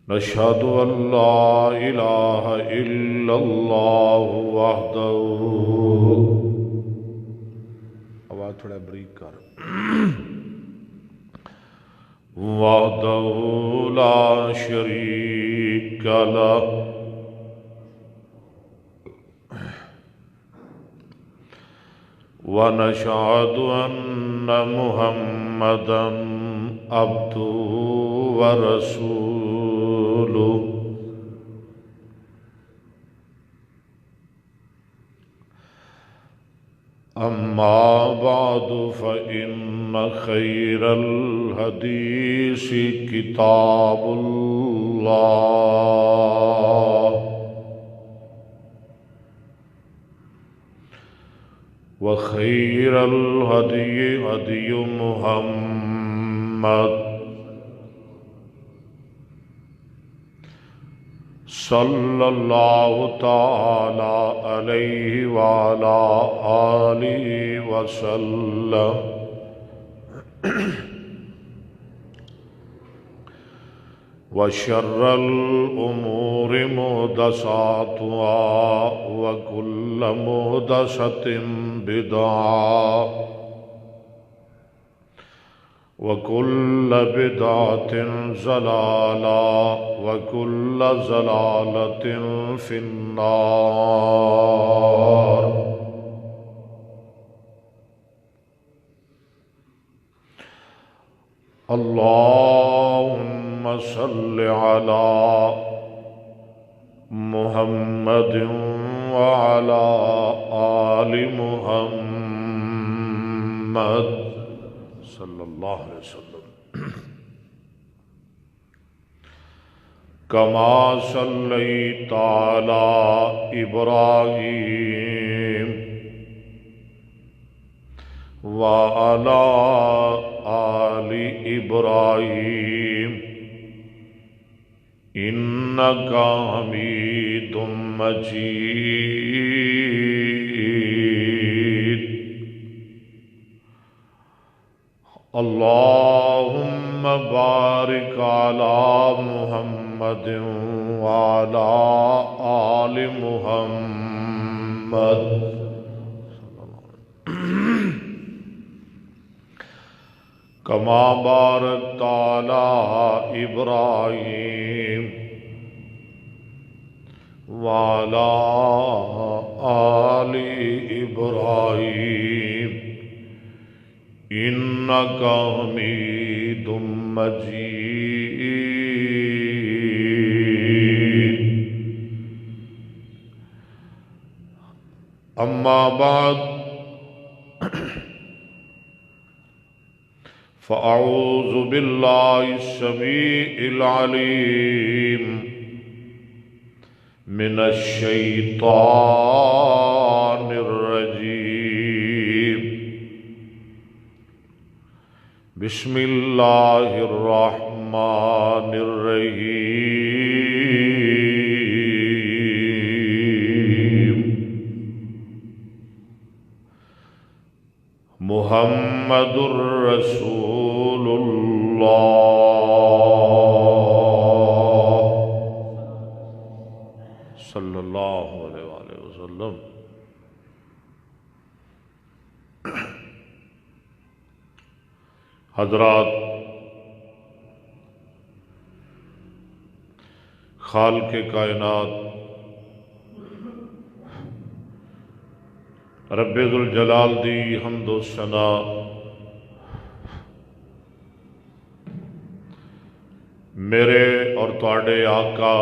نشهد أن لا إله إلا الله وحده آواز تھوڑا بریک کر وحده لا شريك له ونشهد أن محمدا عبده ورسوله أما بعد فإن خير الحديث كتاب الله وخير الهدي هدي محمد صلى الله تعالى عليه وعلى آله وسلم وشر الأمور محدثاتها وكل محدثة بدعة وكل بدعة ضلالة وكل ضلالة في النار. اللهم صل على محمد وعلى آل محمد صلی اللہ علیہ وسلم کما صلیت علی ابراہیم وعلی آل ابراہیم انک حمید مجید. اللهم بارك على محمد وعلى آل محمد كما باركت على إبراهيم وعلى آل إبراهيم إنك حميد مجيد. أما بعد فأعوذ بالله السميع العليم من الشيطان الرجيم. بسم اللہ الرحمن الرحیم. محمد رسول اللہ صلی اللہ علیہ وآلہ وسلم. حضرات، خالق کائنات رب ذوالجلال دی حمد و ثنا میرے اور تواڈے آقا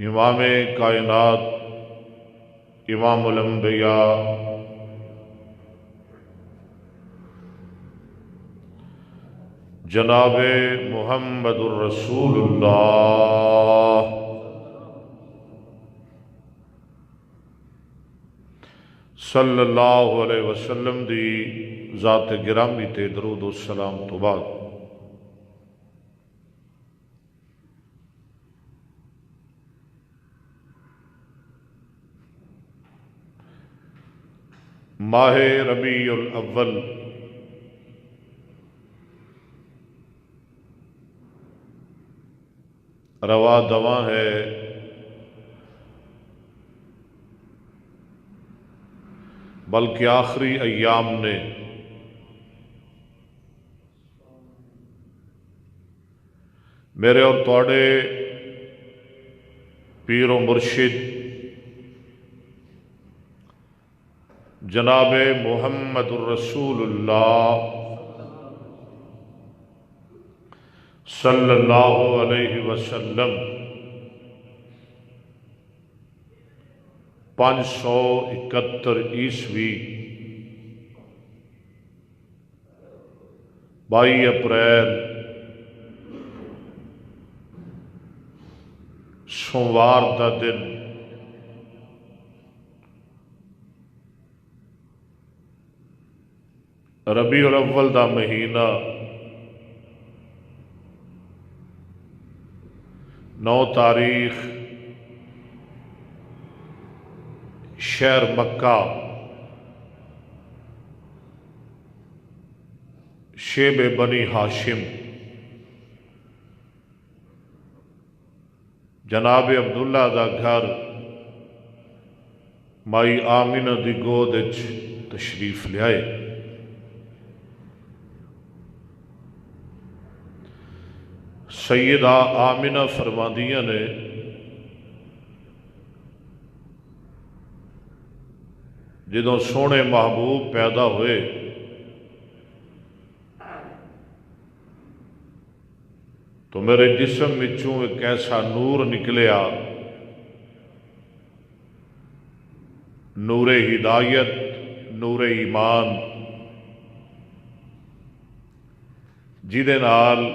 امام کائنات امام الانبیاء جناب محمد الرسول اللہ صلی اللہ علیہ وسلم دی ذات گرامی تے درود و سلام تو بعد ماہ ربیع الاول رواں دواں ہے، بلکہ آخری ایام نے میرے اور تواڈے پیر و مرشد جناب محمد الرسول اللہ صلی اللہ علیہ وسلم 571 عیسوی 22 اپریل سوموار دا دن ربیع الاول دا مہینہ 9 تاریخ شہر مکہ شیب بنی ہاشم جناب عبداللہ دا گھر مائی آمینہ دی گود وچ تشریف لیائے۔ سیدہ آمینہ فرماندیاں نے جدوں سونے محبوب پیدا ہوئے تو میرے جسم وچوں ایک ایسا نور نکلیا، نور ہدایت، نور ایمان، جدے نال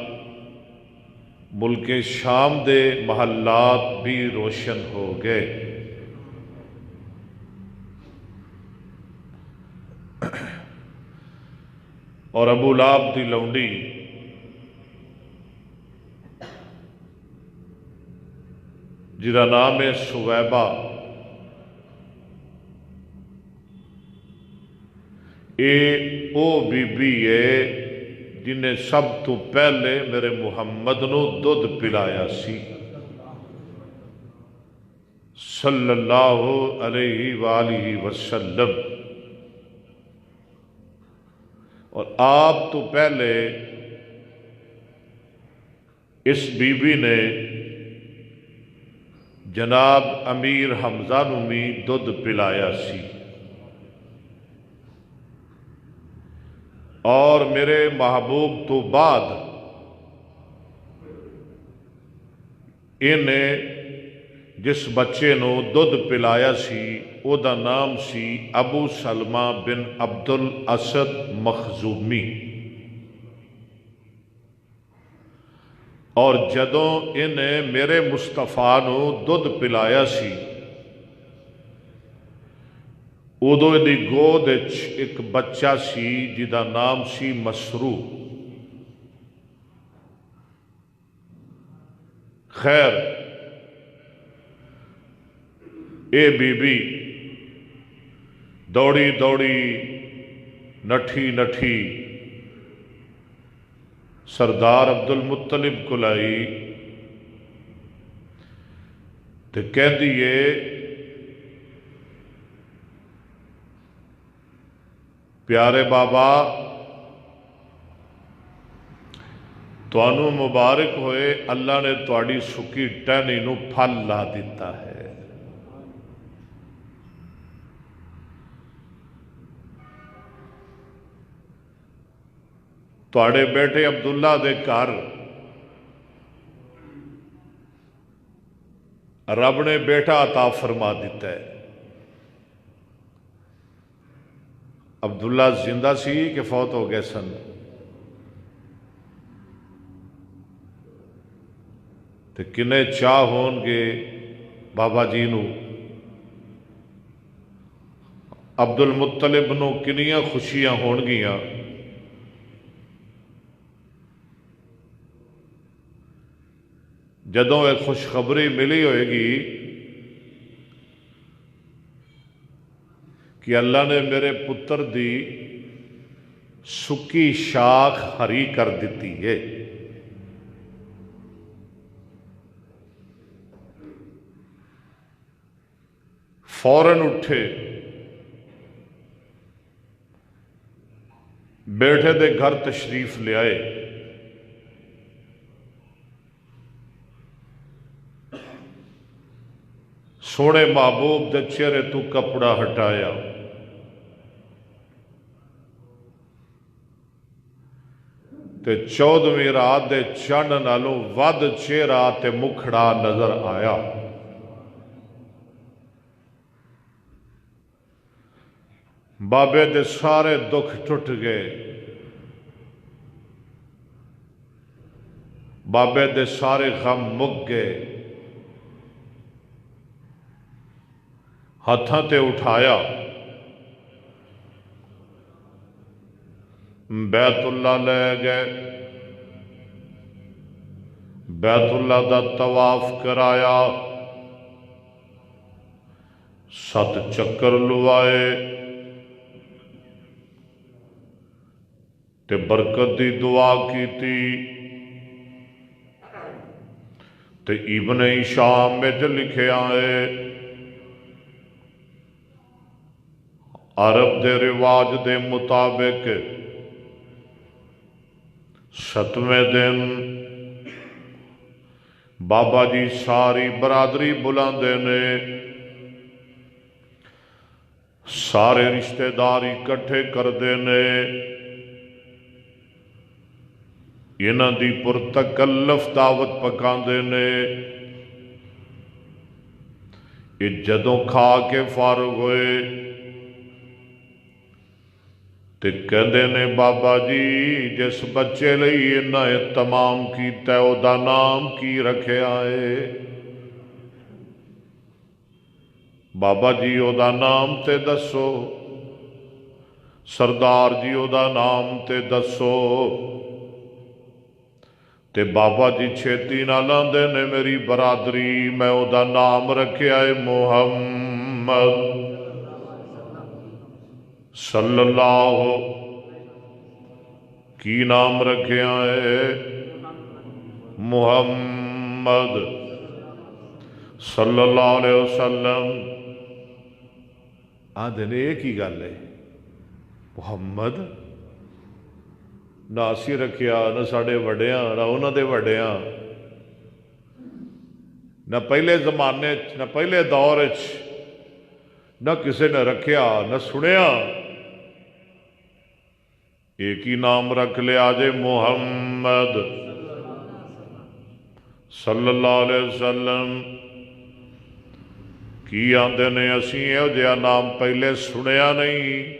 ملک شام دے محلات بھی روشن ہو گئے۔ اور ابو لہب دی لونڈی جدا نام ہے سویبہ، او بی بی ہے جنہیں سب تو پہلے میرے محمد نو دودھ پلایا سی صلی اللہ علیہ وآلہ وسلم، اور آپ تو پہلے اس بی بی نے جناب امیر حمزہ نو بھی دودھ پلایا سی، اور میرے محبوب تو بعد انہیں جس بچے نو دودھ پلایا سی او دا نام سی ابو سلمہ بن عبد الاسد مخزومی، اور جدوں انہیں میرے مصطفیٰ نو دودھ پلایا سی ادو دی گود ایک بچہ سی جدا نام سی مسرو۔ خیر اے بی بی دوڑی دوڑی نٹھی نٹھی سردار عبد المطلب کو لائی تے کہہ دیئے پیارے بابا تانوں مبارک ہوئے، اللہ نے تواڈی سکی ٹہنی نو پھل لا دیتا ہے۔ تواڈے بیٹے عبداللہ دے گھر رب نے بیٹا عطا فرما دیتا ہے۔ عبداللہ زندہ سی کہ فوت ہو گئے سن؟ تے کنے چاہ ہون گے بابا جی نو، عبد المطلب نو کنیاں خوشیاں ہون گیاں جدوں ایک خوشخبری ملی ہوئے گی کہ اللہ نے میرے پتر دی سکی شاخ ہری کر دیتی ہے۔ فوراً اٹھے، بیٹے دے گھر تشریف لے آئے، سونے محبوب دے چہرے تو کپڑا ہٹایا، تے 14ویں رات دے چند نالوں ود چہرہ تے مکھڑا نظر آیا۔ بابے دے سارے دکھ ٹوٹ گئے، بابے دے سارے غم مک گئے، ہاتھاں تے اٹھایا، بیت اللہ لے گئے، بیت اللہ دا طواف کرایا، 7 چکر لوائے، تے برکت دی دعا کیتی، تے ابن ہشام میں لکھے آئے عرب دے رواج دے مطابق 7ویں دن بابا جی ساری برادری بلاندے نے، سارے رشتہ دار اکٹھے کردے نے، انہاں دی پرتکلف دعوت پکاندے نے۔ یہ جدوں کھا کے فارغ ہوئے تے کہندے نے بابا جی جس بچے لئی انہاں اہتمام کیتا ہے او دا نام کی رکھیا ہے؟ بابا جی او دا نام تے دسو، سردار جی او دا نام تے دسو۔ تے بابا جی چھیتی نال آندے نے میری برادری میں او دا نام رکھیا ہے محمد صلی اللہ، کی نام رکھیا ہے؟ محمد صلی اللہ علیہ وسلم۔ آدھے نے ایک ہی گل ہے، محمد نہ اسی رکھیا نہ ساڑے وڈیاں نہ انہاں دے وڈیاں، نہ پہلے زمانے نہ پہلے دور نہ کسے نے رکھیا نہ سنیا، ایک ہی نام رکھ لیا جے محمد صلی اللہ علیہ وسلم۔ کی آندے نے اسی اے جہا نام پہلے سنیا نہیں،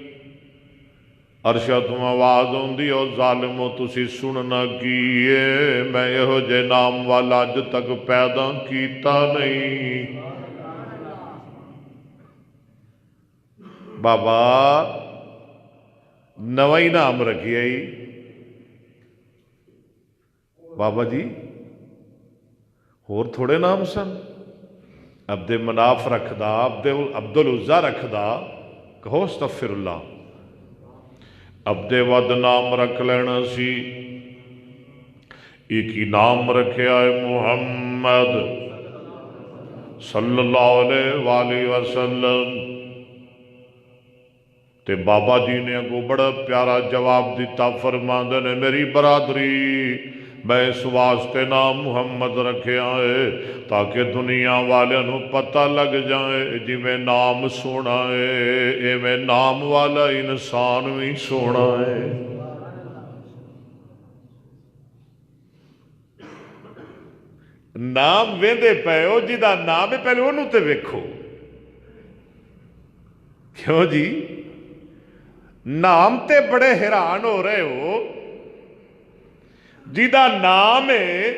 عرشہ تو آواز ہوندی او ظالمو تسی سننا کیے، میں یہو جے نام والا اج تک پیدا کیتا نہیں۔ بابا نواں نام رکھیا ہی، بابا جی اور تھوڑے نام سن، عبد مناف رکھدا، عبد العزا رکھدا، کہو استغفر اللہ، عبد ود نام رکھ لینا سی، ایک ہی نام رکھیا ہے محمد صلی اللہ علیہ وآلہ وسلم۔ تے بابا جی نے اگو بڑا پیارا جواب دیتا، فرماندے نے میری برادری میں اس واسطے نام محمد رکھیا ہے تاکہ دنیا والے نو پتہ لگ جائے جی میں نام سونا ہے اے میں نام والا انسان بھی سونا ہے۔ نام ویندے پے ہو جدا نام ہے پہلے انہوں تے ویکھو، کیوں جی نام تے بڑے حیران ہو رہے ہو، جدا نام ہے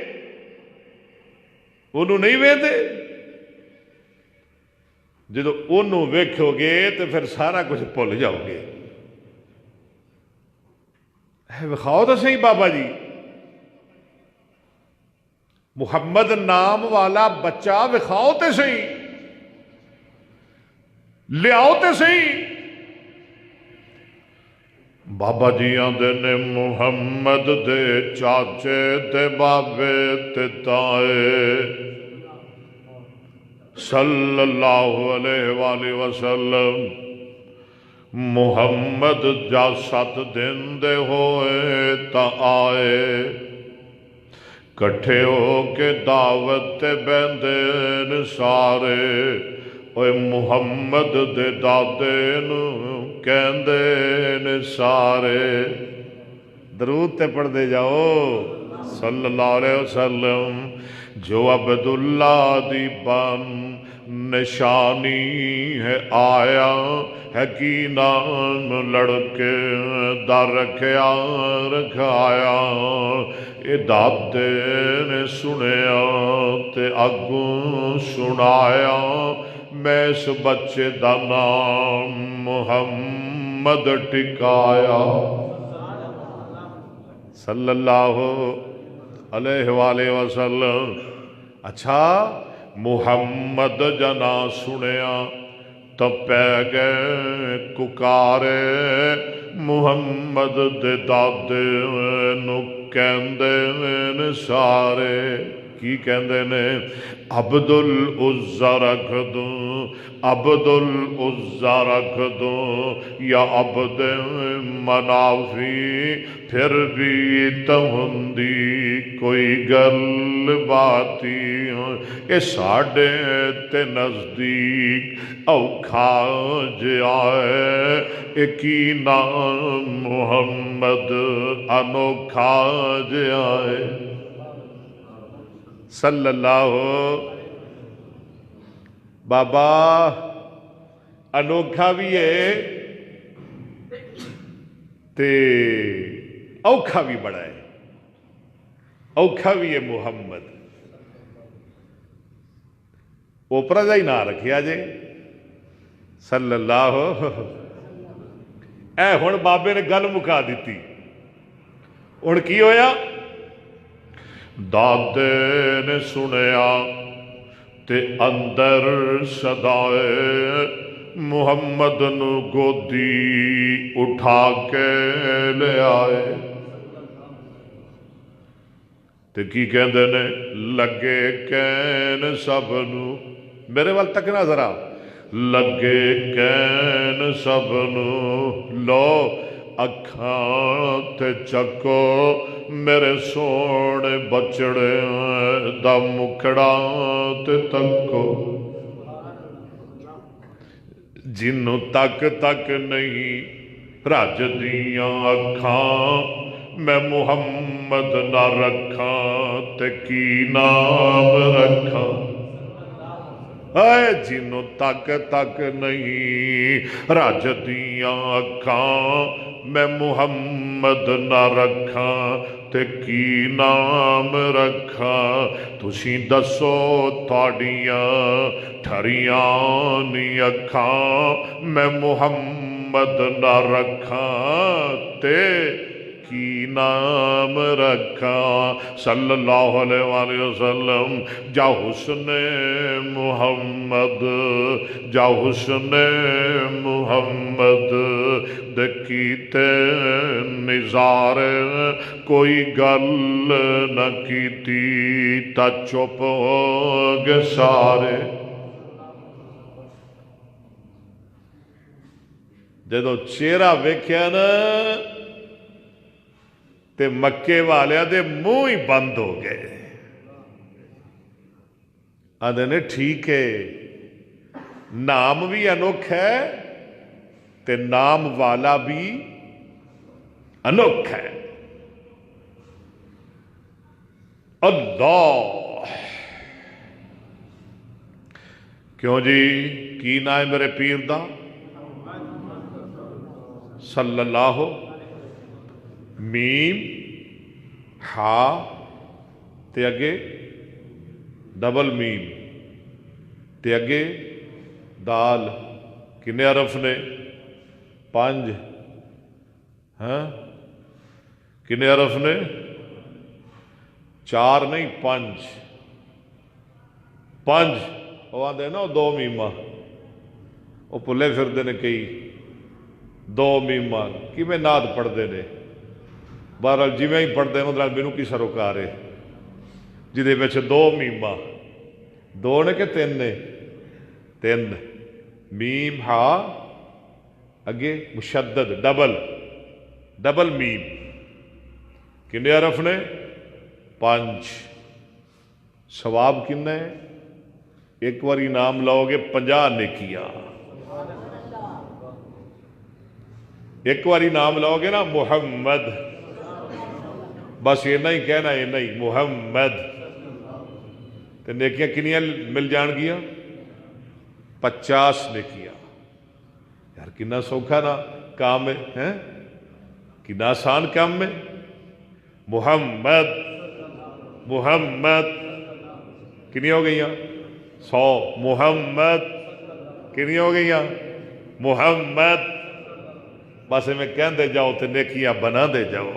انہوں نہیں ویندے، جدو انہوں ویکھو گے تو پھر سارا کچھ بھول جاؤ گے۔ وکھاؤ تو صحیح بابا جی، محمد نام والا بچہ وکھاؤ تے صحیح، لیاؤ تے صحیح۔ بابا جی آندے نے محمد دے چاچے تے بابے تے تائے صلی اللہ علیہ وآلہ وسلم محمد جا 7 دن دے ہوئے تا آئے کٹھے ہو کے دعوت تے بیندے سارے اوے محمد دے دادے نو کہندے نے سارے درود تے پڑھ دے جاؤ صلی اللہ علیہ وسلم جو عبداللہ دی بن نشانی ہے آیا ہے کی نام لڑکے دا رکھیا رکھایا اے دادے نے سنیا تے اگوں سنایا میں اس بچے دا نام محمد ٹکایا صلی اللہ علیہ وآلہ وسلم اچھا محمد جنا سنیا تو پہ گئے ککارے محمد دے دادے نو کہندے نے سارے کی کہندے نے عبدالعزا رکھ دوں عبدالعزا رکھ دوں یا عبد منافی پھر بھی تو ہندی کوئی گل باتی اے ساڑے تے نزدیک اوکھا جائے ایک نام محمد انوکھا جائے صلی اللہ بابا انوکھا بھی ہے تے اوکھا بھی بڑا ہے اوکھا بھی ہے محمد اوپرا جا ہی نہ رکھیا جے صلی اللہ اے ہن بابے نے گل مکا دیتی ہن کی ہویا دادے نے سنیا تے اندر صدائے محمد نو گودی اٹھا کے لے آئے تے کی کہندے نے لگے کہن سب نو میرے وال تک نہ ذرا لگے کہن سب نو لو اکھاں تے چکو میرے سونے بچڑے دا مکھڑا تے تکو جنوں تک تک نہیں رج دیاں اکھاں میں محمد نہ رکھاں تے کی نام رکھاں اے جنوں تک تک نہیں رج دیاں اکھاں میں محمد نہ رکھاں تے کی نام رکھاں تسی دسو تھاڑیاں ٹھریاں نی اکھاں میں محمد نہ رکھاں تے کی نام رکھا صلی اللہ علیہ وآلہ وسلم جا حسن محمد جا حسن محمد دکیتے نظارے کوئی گل نہ کیتی تا چپ ہو گئے سارے جدو چہرہ ویکھیا نا تے مکے والے دے منہ ہی بند ہو گئے آدھے نے ٹھیک ہے نام بھی انوکھا ہے تے نام والا بھی انوکھا ہے اللہ کیوں جی کی نام ہے میرے پیر دا صلی اللہ میم ہا تے اگے ڈبل میم تے اگے دال کنے حرف نے 5 ہاں کنے حرف نے 4 نہیں 5 وہ آدھے نا 2 میمہ وہ پلے پھردے نے کئی 2 میمہ کی میں ناد پڑھتے نے بہرحال جی میں ہی پڑھتے ہیں مینوں کی سروکار ہے جہدے وچ 2 میمہ 2 نے کہ 3 نے تین، میم ہا اگے مشدد ڈبل میم، کنے حرف نے؟ 5۔ ثواب کنا ہے؟ ایک باری نام لاؤ گے 50 نیکیاں۔ ایک باری نام لاؤ گے نا محمد، بس یہ نہیں کہنا، یہ نہیں محمد، تو نیکیاں کنیاں مل جان گیا؟ 50 نیکیاں۔ یار کنا سوکھا نا کام ہے، کنا آسان کام میں۔ محمد کنی ہو گئی 100، محمد کنی ہو گئی محمد، بس میں کہندے جاؤ تے نیکیاں بنا دے جاؤ۔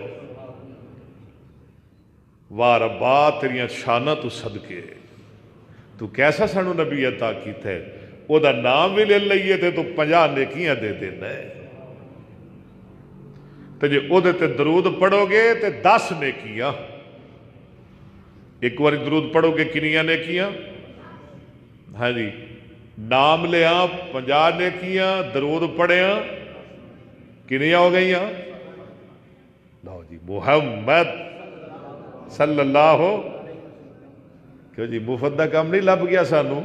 واہ ربا تیریاں شانہ تو صدقے، تو کیسا سانو نبی عطا کیتا ہے، او دا نام بھی لے لئیے تے تو 50 نیکیاں دے دینا ہے، تے جے او دے تے درود پڑھو گے تے 10 نیکیاں۔ ایک بار درود پڑھو گے کنیاں نیکیاں؟ ہاں جی، نام لیا 50 نیکیاں، درود پڑھیا کنیاں ہو گئیاں؟ لو جی محمد صلی اللہ ہو، کیوں جی مفت دا کام نہیں لب گیا سانو؟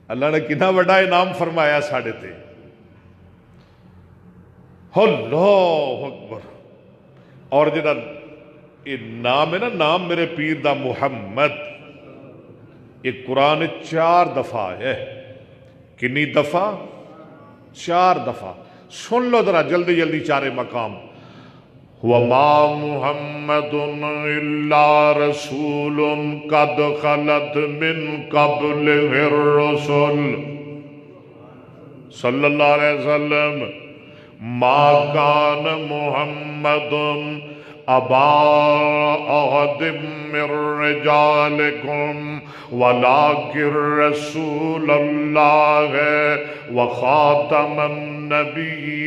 اللہ نے کتنا بڑا انعام فرمایا ساڑھے تے۔ اللہ اکبر۔ اور جڑا یہ نام ہے نا، نام میرے پیر دا محمد، یہ قرآن 4 دفعہ ہے۔ کنی دفعہ؟ 4 دفعہ۔ سن لو ذرا جلدی جلدی 4 مقام۔ وَمَا مُحَمَّدٌ إِلَّا رَسُولٌ قَدْ خَلَتْ مِن قَبْلِهِ الرُّسُلُ صلی اللہ علیہ وسلم مَا كَانَ مُحَمَّدٌ أَبَا أَحَدٍ مِّن رِّجَالِكُمْ وَلَٰكِن رَّسُولَ اللَّهِ وَخَاتَمَ النَّبِيِّينَ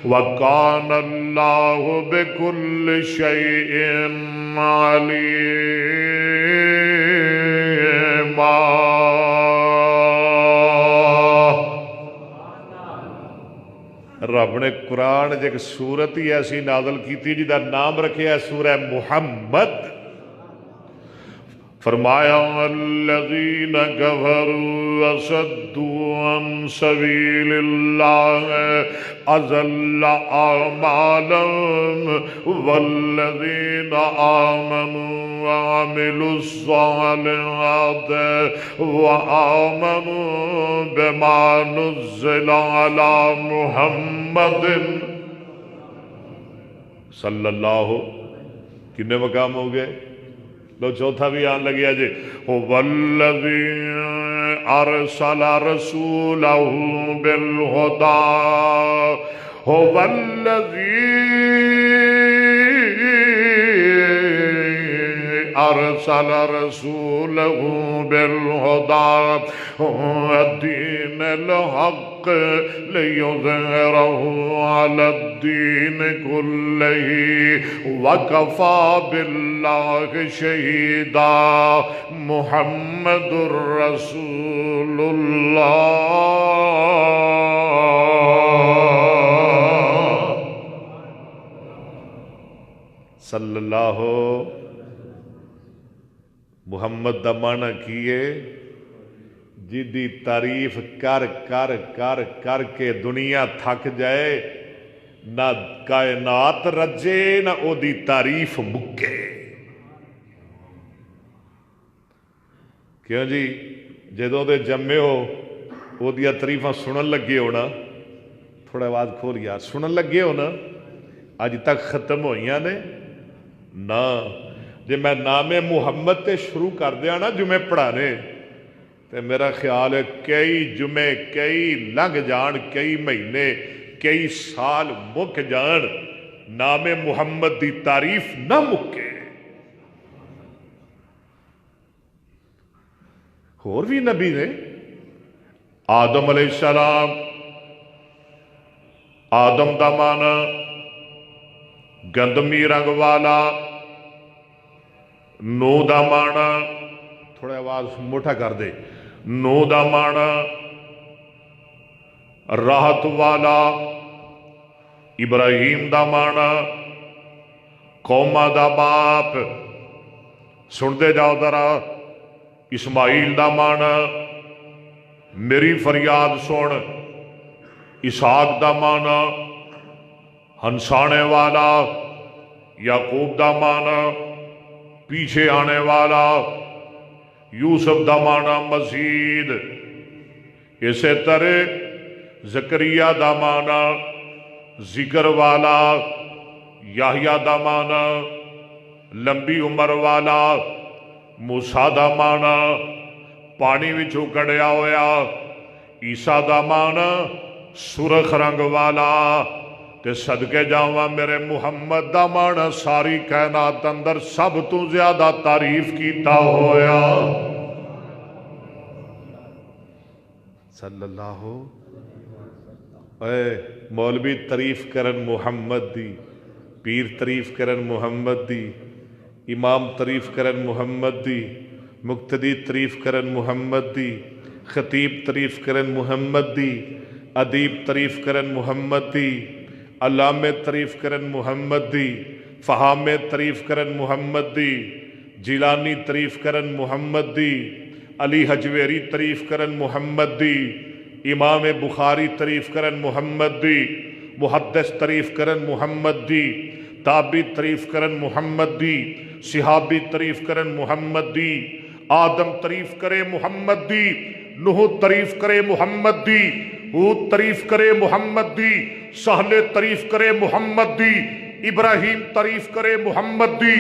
وَكَانَ اللَّهُ بِكُلِّ شَيْءٍ عَلِيمًا۔ رب نے قرآن ایک سورت ہی ایسی نازل کی تھی جدا نام رکھے ہے سورہ محمد۔ فرمایا الذین کفروا وصدوا عن سبیل اللہ اضل اعمالهم والذین آمنوا وعملوا الصالحات وآمنوا بما نزل على محمد صلی اللہ۔ کتنے مقام ہو گئے؟ لو چوتھا بھی آن لگیا جی، وَالَّذِي أَرْسَلَ رَسُولَهُ بِالْهُدَى أرسل رسوله بالهدى ودين الحق ليظهره على الدين كله وكفى بالله شهيدا محمد رسول الله صلی اللہ۔ محمد دا معنی کیے جدی تعریف کر کر کر کر کے دنیا تھک جائے، نہ کائنات رجے نہ او دی تعریف مکے۔ کیوں جی جدوں دے جمے ہو او دیا تعریفاں سنن لگے ہو نا، تھوڑا آواز کھول یار، سنن لگے ہو نا، اج تک ختم ہوئیاں نے نہ؟ جی میں نام محمد تے شروع کر دیا نا جمعے پڑھانے، تے میرا خیال ہے کئی جمعے کئی لنگ جان، کئی مہینے کئی سال مک جان، نام محمد دی تعریف نہ مکے۔ اور بھی نبی نے، آدم علیہ السلام، آدم دا مانا گندمی رنگ والا، نو دا مانا تھوڑا آواز موٹا کر دے. نو دا مانا راحت والا. ابراہیم دا مانا قوما دا باپ. سن دے جاؤ ذرا. اسماعیل دا مانا میری فریاد سن. اسحاق دا مانا ہنسانے والا. یعقوب دا مانا پیچھے آنے والا. یوسف دا مانا مزید. اسی طرح زکریا دا مانا ذکر والا. یحییٰ دا مانا لمبی عمر والا. موسیٰ دا مانا پانی وچوں کڈیا ہویا. عیسیٰ دا مانا سرخ رنگ والا. تے صدقے جاواں میرے محمد دا مانا ساری کائنات اندر سب تو زیادہ تعریف کیتا ہویا. صلی اللہ اے مولوی تعریف کرن محمد دی. پیر تعریف کرن محمد دی. امام تعریف کرن محمد دی. مقتدی تعریف کرن محمد دی. خطیب تعریف کرن محمد دی. ادیب تعریف کرن محمد دی. علامہ تعریف کرن محمد دی. فہامِ تعریف کرن محمد دی. جیلانی تعریف کرن محمد دی. علی حجویری تعریف کرن محمد دی. امام بخاری تعریف کرن محمد دی. محدث تعریف کرن محمد دی. تابعی تعریف کرن محمد دی. صحابی تعریف کرن محمد دی. آدم تعریف کرے محمد دی. نوح تعریف کرے محمد دی. ہود تعریف کرے محمد دی. سہل تعریف کرے محمد دی. ابراہیم تعریف کرے محمد دی.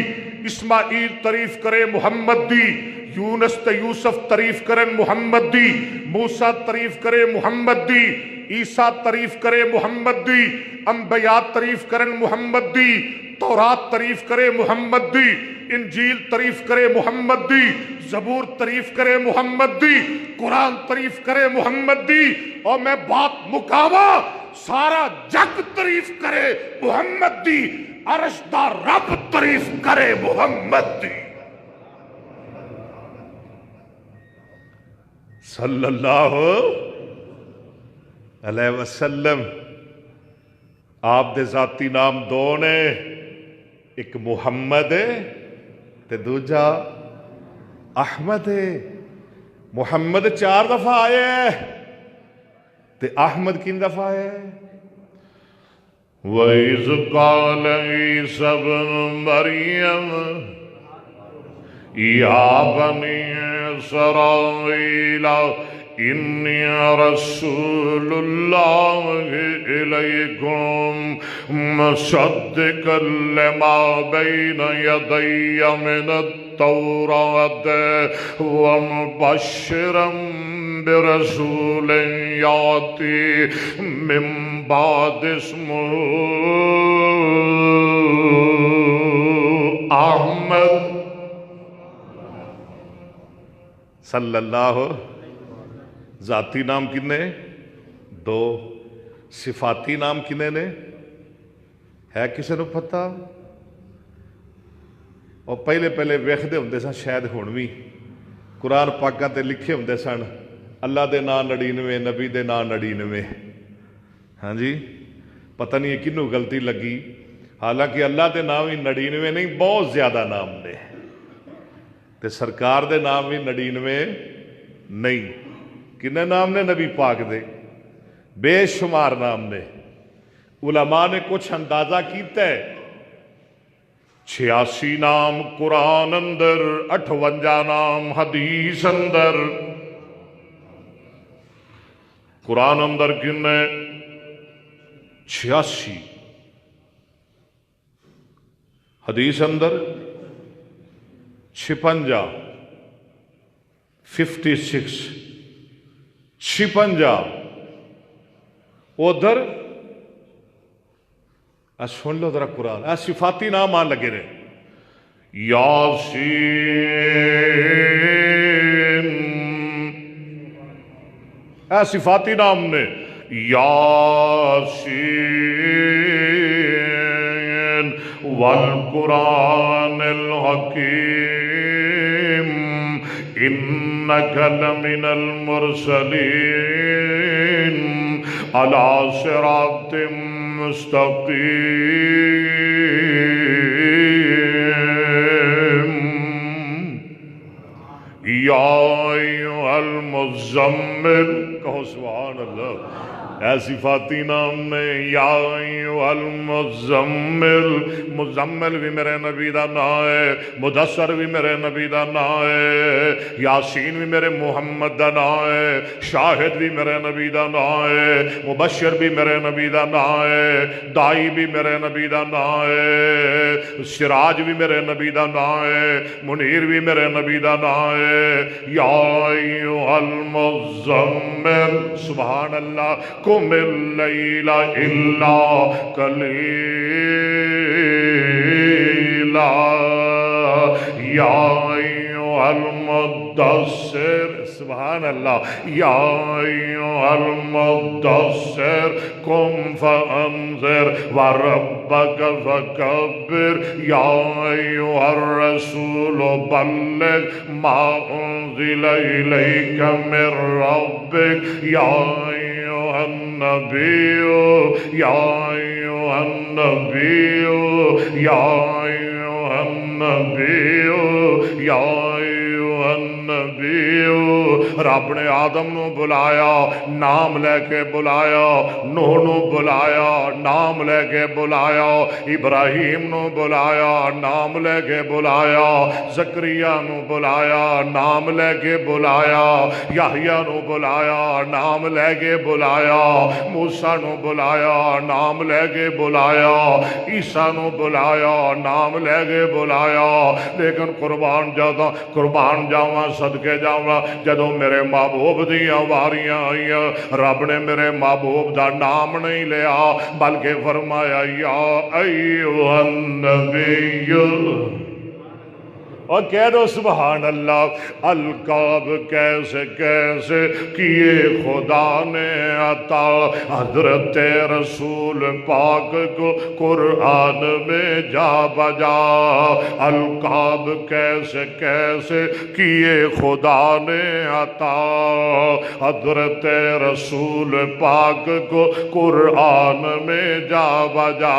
اسماعیل تعریف کرے محمد دی. یونس تے یوسف تعریف کرن محمد دی. موسیٰ تعریف کرے محمد دی. عیسیٰ تعریف کرے محمد دی. انبیاء تعریف کرن محمد دی. تورات تعریف کرے محمد دی. انجیل تعریف کرے محمد دی. زبور تعریف کرے محمد دی. قرآن تعریف کرے محمد دی. اور میں بات مکاوا سارا جگ تعریف کرے محمد دی. عرش دا رب تعریف کرے محمد دی. صلی اللہ علیہ وسلم. آپ دے ذاتی نام دو نے. ایک محمد ہے تے دوجا احمد ہے. محمد 4 دفعہ آئے ہے تے احمد کن دفعہ ہے؟ وَإِذْ قَالَ عِيسَى ابْنُ مَرْيَمَ يَا بَنِي إِسْرَائِيلَ إِنِّي رَسُولُ اللَّهِ إِلَيْكُمْ مُصَدِّقًا لِمَا بَيْنَ يَدَيَّ مِنَ التَّوْرَاةِ وَمُبَشِّرًا بِرَسُولٍ يَأْتِي مِن بَعْدِي اسْمُهُ أَحْمَدُ. صلی اللہ. ذاتی نام کنے؟ 2. صفاتی نام کنے نے؟ ہے کسی نو پتہ؟ اور پہلے ویکھدے ہوندے سن شاید ہن وی قرآن پاکاں تے لکھے ہوندے سن اللہ دے نام 99 نبی دے نام 99. ہاں جی پتہ نہیں کنوں غلطی لگی. حالانکہ اللہ دے نام ہی 99 نہیں بہت زیادہ نام نے تے سرکار دے نام بھی 99 نہیں. کنے نام نے نبی پاک دے؟ بے شمار نام نے. علماء نے کچھ اندازہ کیتا ہے 86 نام قرآن اندر، 58 نام حدیث اندر. قرآن اندر کنے 86، حدیث اندر 56، 56 56. ادھر سن لو ذرا قرآن صفاتی نام آن لگے رہے. یاسین صفاتی نام نے. یاسین والقرآن الحکیم إنك لمن المرسلين على صراط مستقيم یا ایھا المزمل کہو سبحان اللہ اے صفاتی نام نے یا ایھا المزمل مزمل بھی میرے نبی دا نام ہے مدثر بھی میرے نبی دا نام ہے یاسین بھی میرے محمد دا نام ہے شاہد بھی میرے نبی دا نام ہے مبشر بھی میرے نبی دا نام ہے دائی بھی میرے نبی دا نام ہے سراج بھی میرے نبی دا نام ہے منیر بھی میرے نبی دا نام ہے یا ایھا المزمل سبحان اللہ قم اللیل الا قلیلا یا ایھا المدثر سبحان اللہ یا ایھا المدثر قم فانذر وربک فکبر یا ایھا الرسول بلغ ما انزل الیک من ربک یا ایھا النبی یا ایھا النبی یا ایھا النبی یا ایھا النبی رب نے آدم نو بلایا نام لے کے بلایا نوح نو بلایا نام لے کے بلایا ابراہیم نو بلایا نام لے کے بلایا زکریا نو بلایا نام لے کے بلایا یحییٰ نو بلایا نام لے کے بلایا موسیٰ نو بلایا نام لے کے بلایا عیسیٰ نو بلایا نام لے کے بلایا لیکن قربان جاواں صدقے جاواں جدوں میرے محبوب دیاں واریاں آئیاں رب نے میرے محبوب دا نام نہیں لیا بلکہ فرمایا یا ایھا النبی اور کہہ دو سبحان اللہ القاب کیسے کیسے کیے خدا نے عطا حضرت رسول پاک کو قرآن میں جا بجا القاب کیسے کیسے کیے خدا نے عطا حضرت رسول پاک کو قرآن میں جا بجا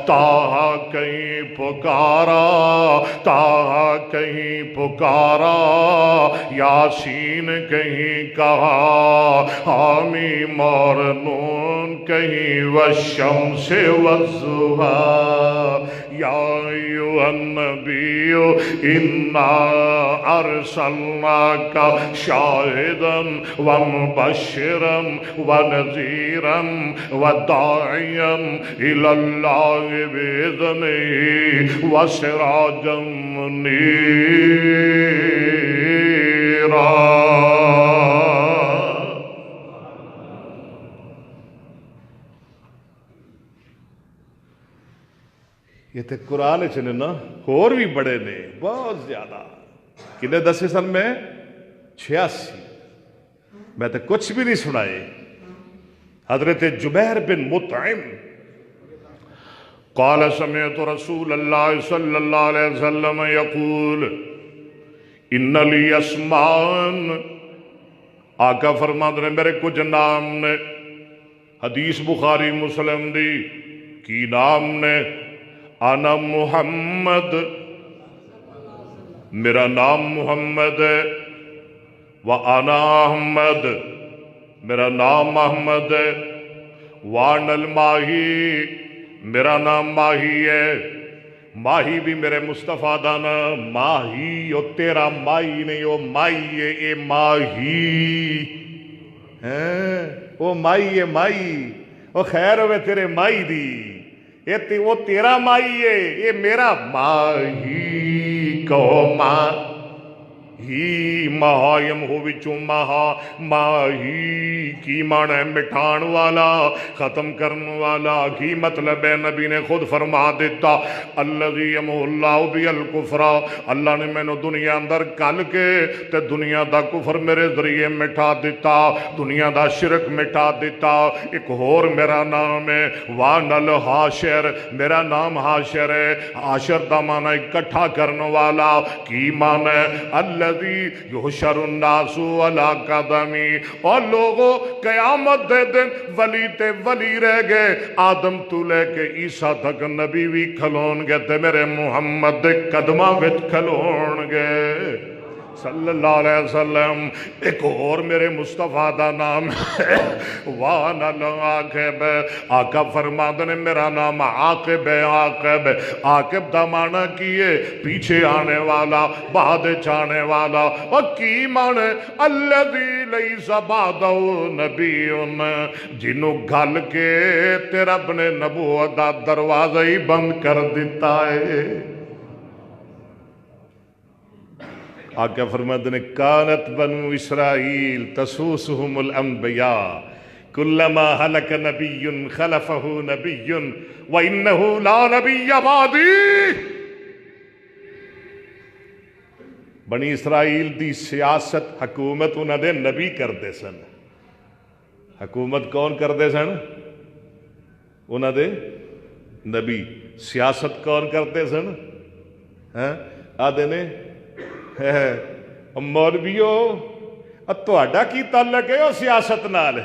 تاہا کہیں پکارا تاہا کہیں پکارا یاسین کہیں کہا حامیم اور نون کہیں والشمس والضحیٰ یا ایھا النبی انا ارسلناک شاہدا ومبشرا ونذیرا وداعیا الی اللہ بإذنہ وسراجا منیرا یہ تے قرآن چنے نا اور بھی بڑے نے بہت زیادہ کنے دسے سن میں 86 میں تے کچھ بھی نہیں سنائے حضرت جبیر بن مطعم قال سمعت رسول اللہ صلی اللہ علیہ وسلم یقول ان لی اسمان آقا فرماتے ہیں میرے کچھ نام نے حدیث بخاری مسلم دی کی نام نے انا محمد میرا نام محمد ہے وانا احمد میرا نام احمد ہے وانا الماہی میرا نام ماہی ہے ماہی بھی میرے مصطفیٰ دا نام ماہی او تیرا مائی نہیں او مائی ہے اے ماہی او مائی ہے مائی او خیر ہوئے تیرے مائی دی وہ تیرا مائی ہے یہ میرا ماہی کہو ماں ہی مہایم ہو وچوں مہا ماہی کی معنی ہے مٹھان والا ختم کرنے والا کی مطلب ہے نبی نے خود فرما دیتا الذی یمحو اللہ بی الکفر اللہ نے میں نے دنیا اندر کل کے تے دنیا دا کفر میرے ذریعے مٹھا دیتا دنیا دا شرک مٹھا دیتا ایک اور میرا نام ہے وان الحاشر میرا نام حاشر ہے حاشر دا معنی اکٹھا کرنے والا کی معنی اللہ الذی یحشر الناس علی قدمی، اور لوگوں قیامت دے دن ولی تے ولی رہ گئے، آدم تو لے کے عیسیٰ تک نبی بھی کھلون گے تے میرے محمد دے قدماں وچ کھلون گے صلی اللہ علیہ وسلم۔ ایک اور میرے مصطفیٰ دا نام ہے وَأَنَا الْعَاقِبُ، آقا فرماتے نے میرا نام عاقب ہے، عاقب ہے۔ عاقب دا معنی کیے پیچھے آنے والا، بعد چانے والا، اور کی معنی الذی لیس بعدہ نبی، جنوں گل کے تے رب نے نبوت دا دروازہ ہی بند کر دیتا ہے۔ آقا فرماتے ہیں کانت بنو اسرائیل تسوسہم الانبیاء کلما ہلک نبی خلفہ نبی وانہ لا نبی بعدی۔ بنی اسرائیل دی سیاست حکومت انہاں دے نبی کردے سن۔ حکومت کون کردے سن؟ انہاں دے نبی۔ سیاست کون کرتے سن؟ آدھے نے مولویو تہاڈا کی تعلق ہے وہ سیاست نال؟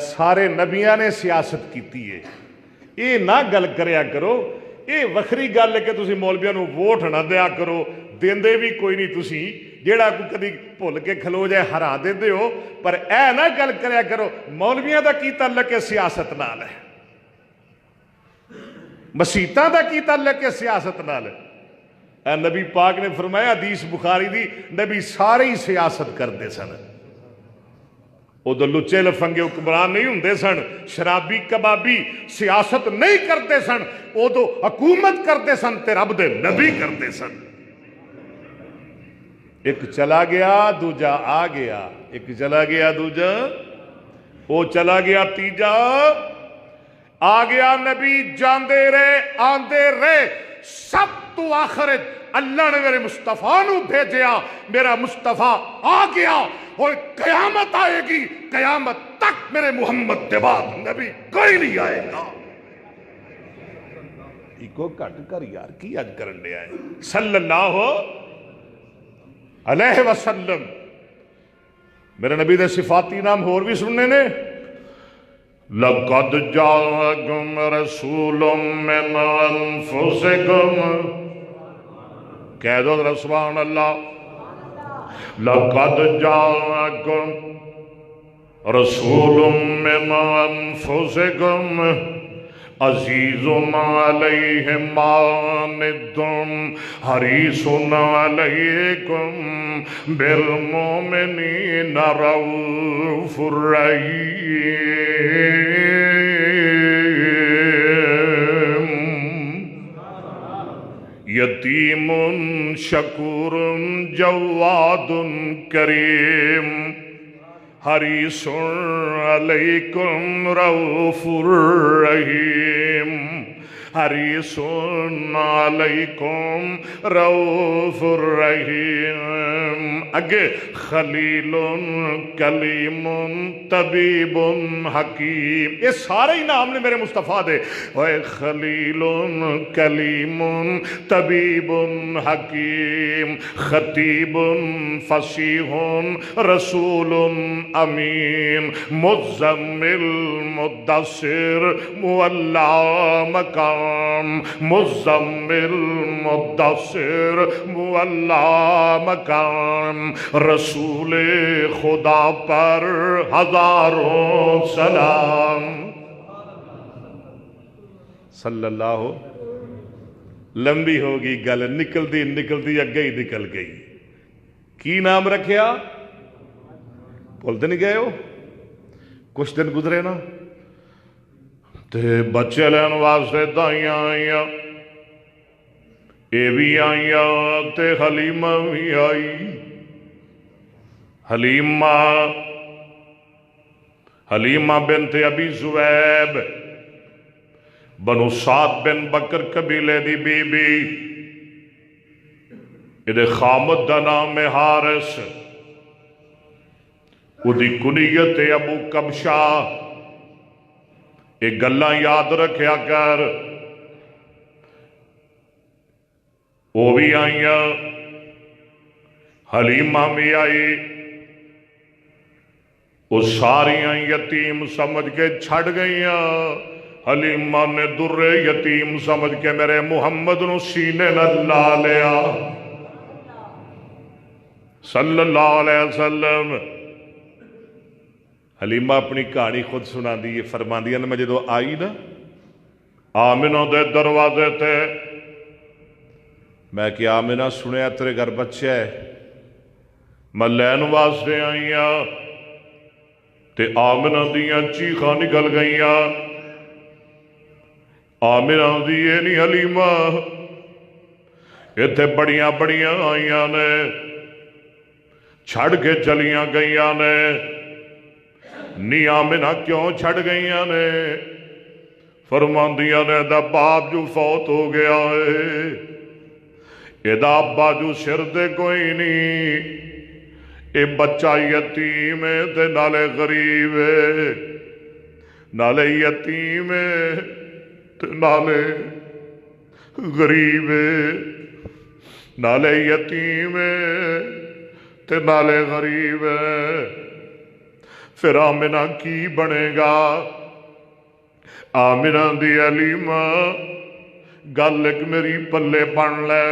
سارے نبیاں نے سیاست کیتی ہے، یہ نہ گل کریا کرو۔ یہ وکھری گل ہے کہ تسی مولویاں نو ووٹ نہ دیا کرو، دیندے بھی کوئی نہیں، تسی جیڑا کوئی کدی بھول کے کھلو جائے ہرا دیندے ہو، پر اے نہ گل کریا کرو مولویاں دا کی تعلق ہے سیاست نال ہے، مسیتاں دا کی تعلق ہے سیاست نال ہے۔ اے نبی پاک نے فرمایا حدیث بخاری دی، نبی سارے ہی سیاست کرتے سن۔ ادھر لچے لفنگے حکمران نہیں ہوندے سن، شرابی کبابی سیاست نہیں کرتے سن، ادھر حکومت کرتے سن تے رب دے نبی کرتے سن۔ ایک چلا گیا دوجا آ گیا، ایک چلا گیا دوجا وہ چلا گیا تیجا آ گیا، نبی جاندے رہے آندے رہے، سب تو آخر اللہ نے میرے مصطفیٰ نو بھیجیا، میرا مصطفیٰ آ گیا، اور قیامت آئے گی، قیامت تک میرے محمد کے بعد نبی کوئی نہیں آئے گا۔ ایکو کٹ کر یار کی اج کرن دے آئے صلی اللہ علیہ وسلم۔ میرے نبی دے صفاتی نام اور بھی سننے نے، لَقَدْ جَاءَكُمْ رَسُولٌ مِّنْ أَنفُسِكُمْ، کہہ دو ذرا سبحان اللہ، لَقَدْ جَاءَكُمْ رَسُولٌ مِّنْ أَنفُسِكُمْ عَزِيزٌ عَلَيْهِ مَا عَنِتُّمْ حَرِيصٌ عَلَيْكُمْ بِالْمُؤْمِنِينَ رَءُوفٌ رَحِيمٌ یتیم شکور جواد کریم حریص علیکم رؤوف رحیم حریص علیکم رؤوف رحیم۔ اگے خلیل کلیم طبیب حکیم، یہ سارے ہی نام نے میرے مصطفیٰ دے، اے خلیل کلیم طبیب حکیم خطیب فصیح رسول امین مزمل مدثر مولا مقام مزمل مدثر مولا مقام رسول خدا پر ہزاروں سلام صلی اللہ۔ لمبی ہوگی گل، نکلتی نکلتی اگے ہی نکل گئی۔ کی نام رکھیا؟ بولتے نہیں گئے ہو؟ کچھ دن گزرے نا تے بچے لین واسطے دائیاں آئیاں، اے بھی آئیاں تے حلیمہ بھی آئی۔ حلیمہ بنت ابی زویب بنو سعد بن بکر قبیلے دی بی بی، ادھے خامد دا نام حارس، ادھی کنیت ابو کبشا۔ ایک گلاں یاد رکھیا کر، وہ بھی آئیاں حلیمہ بھی آئی، وہ ساریاں یتیم سمجھ کے چھڑ گئیاں، حلیمہ نے در یتیم سمجھ کے میرے محمد نو سینے نہ لا لیا صلی اللہ علیہ وسلم۔ حلیمہ اپنی کہانی خود سنا دی، فرما دیا میں جدو آئی نا آمنہ دے دروازے تے، میں کہ آمنہ سنیا تیرے گھر بچہ ہے، میں لین واسطے آئیاں تے آمنہ دیاں چیخاں نکل گئیاں۔ آمنہ دیئے نہیں حلیمہ، یہ تے بڑیاں بڑیاں آئیاں نے، چھڑ کے چلیاں گئیاں نے، نی آمنہ کیوں چھڑ گئیاں نے؟ فرماندیاں نے دا باپ جو فوت ہو گیا ہے، یہ دا ابا جو سر دے کوئی نہیں، اے بچہ یتیم ہے تے نالے غریب ہے، نالے یتیم ہے تے نالے غریب ہے، نالے یتیم ہے تے نالے غریب ہے، پھر آمنہ کی بنے گا؟ آمنہ دی حلیمہ گل ایک میری پلے بن لے،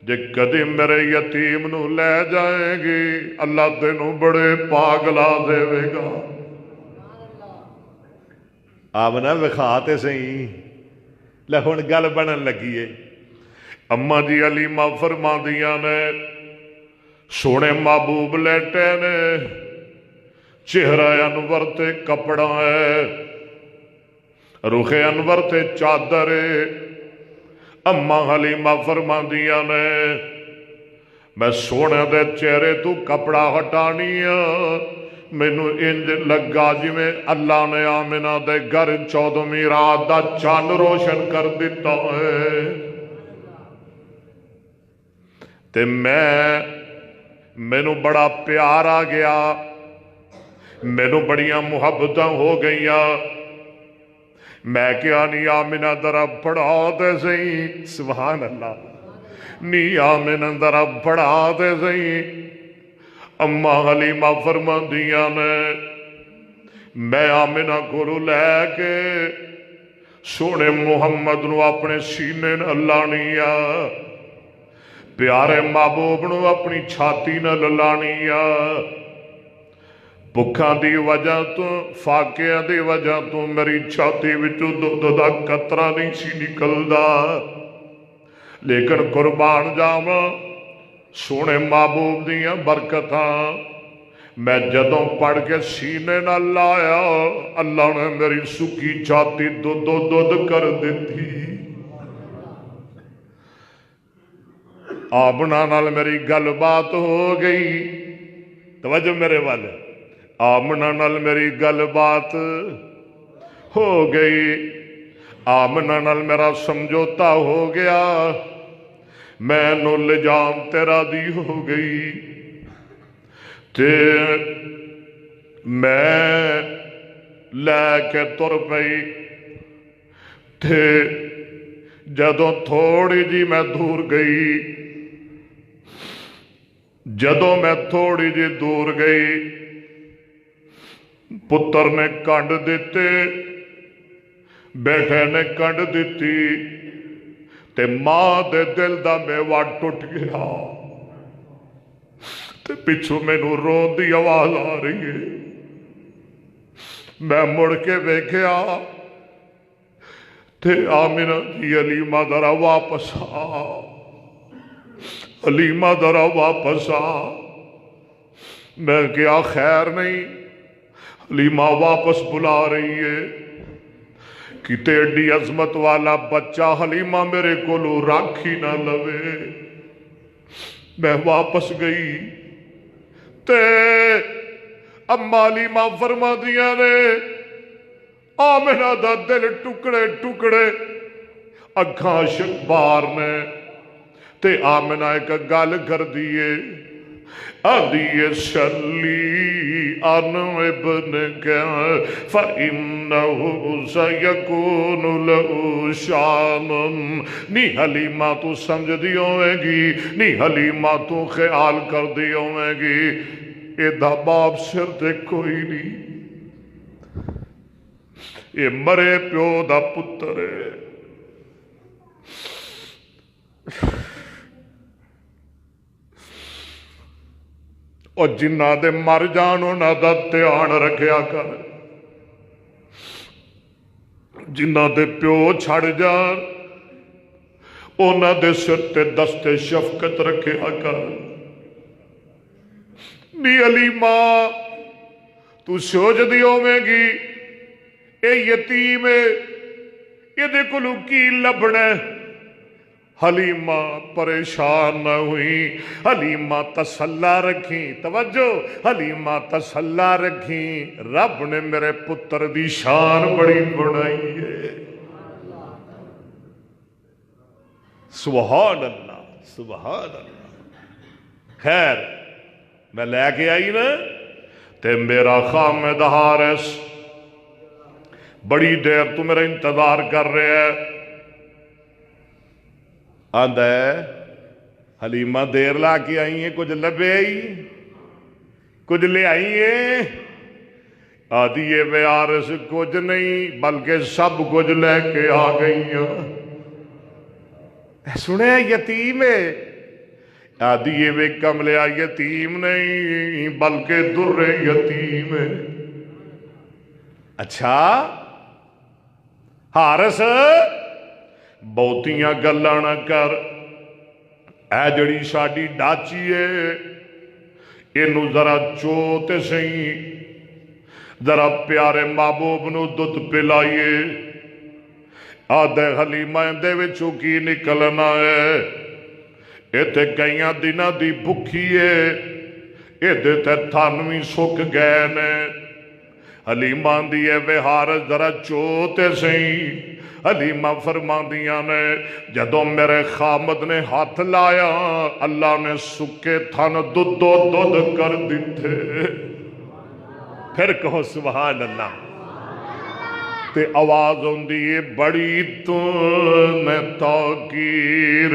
جے کدی میرے یتیم نو لے جائے گی اللہ تینوں بڑے پاگلا دے گا۔ آمنہ وکھاتے سہی لے ہن گل بنن لگی ہے۔ اماں جی حلیمہ فرما دیاں نے سونے محبوب لیٹے نے، چہرہ انور تے کپڑا ہے، رخ انور تے چادر ہے۔ اماں حلیمہ فرما دیا نے میں سونے دے چہرے تو کپڑا ہٹانیا، مینو انج لگا جی میں اللہ نے آمنہ دے گھر 14ویں رات دا چاند روشن کر دیتا ہے، تے مینو بڑا پیار آ گیا، مینو بڑیاں محبتاں ہو گئیاں۔ میں کیا نہیں آمنہ ذرا پڑھا دے سہی، سبحان اللہ، نہیں آمنہ ذرا پڑھا دے سہی۔ اماں حلیمہ فرما دیاں نے میں آمنہ کو لے کے سونے محمد نو اپنے سینے نہ لانیا، پیارے محبوب نو اپنی چھاتی نہ لانیا، بکھاں دی وجہ تو فاقیاں دی وجہ تو میری چھاتی وچوں دودھ دا قطرہ نہیں سی نکلدا، لیکن قربان جاواں سونے محبوب دیاں برکتاں، میں جدوں پڑھ کے سینے نہ لایا اللہ نے میری سکی چھاتی دودھ کر دیتی۔ آمنہ نال میری گل بات ہو گئی، توجہ میرے والے، آمنہ نال میری گل بات ہو گئی، آمنہ نال میرا سمجھوتا ہو گیا، میں نو لجام تیرا دی ہو گئی، تے میں لے کے تر پئی، تے جدوں تھوڑی جی میں دور گئی، جدوں میں تھوڑی جی دور گئی، پتر نے کنڈ دیتے، بیٹھے نے کنڈ دیتی، تے ماں دے دل دا میوہ ٹوٹ گیا، تے پچھو مینوں رون دی آواز آ رہی ہے، میں مڑ کے ویکھیا تے آمنہ دی حلیمہ ذرا واپس آ، حلیمہ ذرا واپس آ، میں کیا خیر نہیں؟ حلیمہ واپس بلا رہی ہے، کتے ایڈی عظمت والا بچہ حلیمہ میرے کولو رکھ ہی نہ لوے۔ میں واپس گئی تے اما حلیمہ فرما دیا نے آمنہ دا دل ٹکڑے ٹکڑے، اکھاں شکبار نے، تے آمنہ ایک گل کر دیئے، آدھیے صلی عن ابنك فإنه سيكون له شان. نی حلیمہ تو سمجھ دی ہوئے گی، نی حلیمہ تو خیال کر دی ہوئے گی ایدہ باپ سر دے کوئی نہیں، یہ مرے پیو دا پتر ہے. اور جنہ دے مر جان انہاں دا دھیان رکھیا کر، جنہ دے پیو چھڑ جان انہاں دے سر تے دست شفقت رکھیا کر. نی حلیمہ تو سوچ دی ہوے گی اے یتیم ہے، یہ دے کلو کی لبنا. حلیمہ پریشان نہ ہوئی، حلیمہ تسلا رکھی. توجہ، حلیمہ تسلا رکھی، رب نے میرے پتر دی شان بڑی بڑھائی ہے. سبحان اللہ سبحان اللہ. خیر میں لے کے آئی نا تے میرا خامد حارث بڑی دیر تو میرا انتظار کر رہے ہے. آندہ ہے حلیمہ دیر لا کے آئی ہیں، کچھ لبے آئی، کچھ لے آئی ہیں. آدھی یہ بیارس کچھ نہیں بلکہ سب کچھ لے کے آ گئی ہیں. سنے یتیم ہے. آدھی یہ بے کملے یتیم نہیں بلکہ در یتیم ہے. اچھا حارث بہتیاں گلاں نہ کر، اے جڑی ساڈی ڈاچی ہے اینو ذرا چوتے سہی، ذرا پیارے محبوب نو دودھ پلائیے. آدھے حلیمہ اندے وچوں کی نکلنا ہے، ایتھے کئیاں دناں دی بھکھی ہے، ایدے تے تھانویں سک گئے نے. حلیمہ دیئے وے حارث ذرا چوتے سہی. حلیمہ فرماندیاں نے جدوں میرے خامد نے ہاتھ لایا اللہ نے سکے تھن دودھ کر دیتے. پھر کہو سبحان اللہ. تے آواز ہوندی ہے بڑی تو نے تاکیر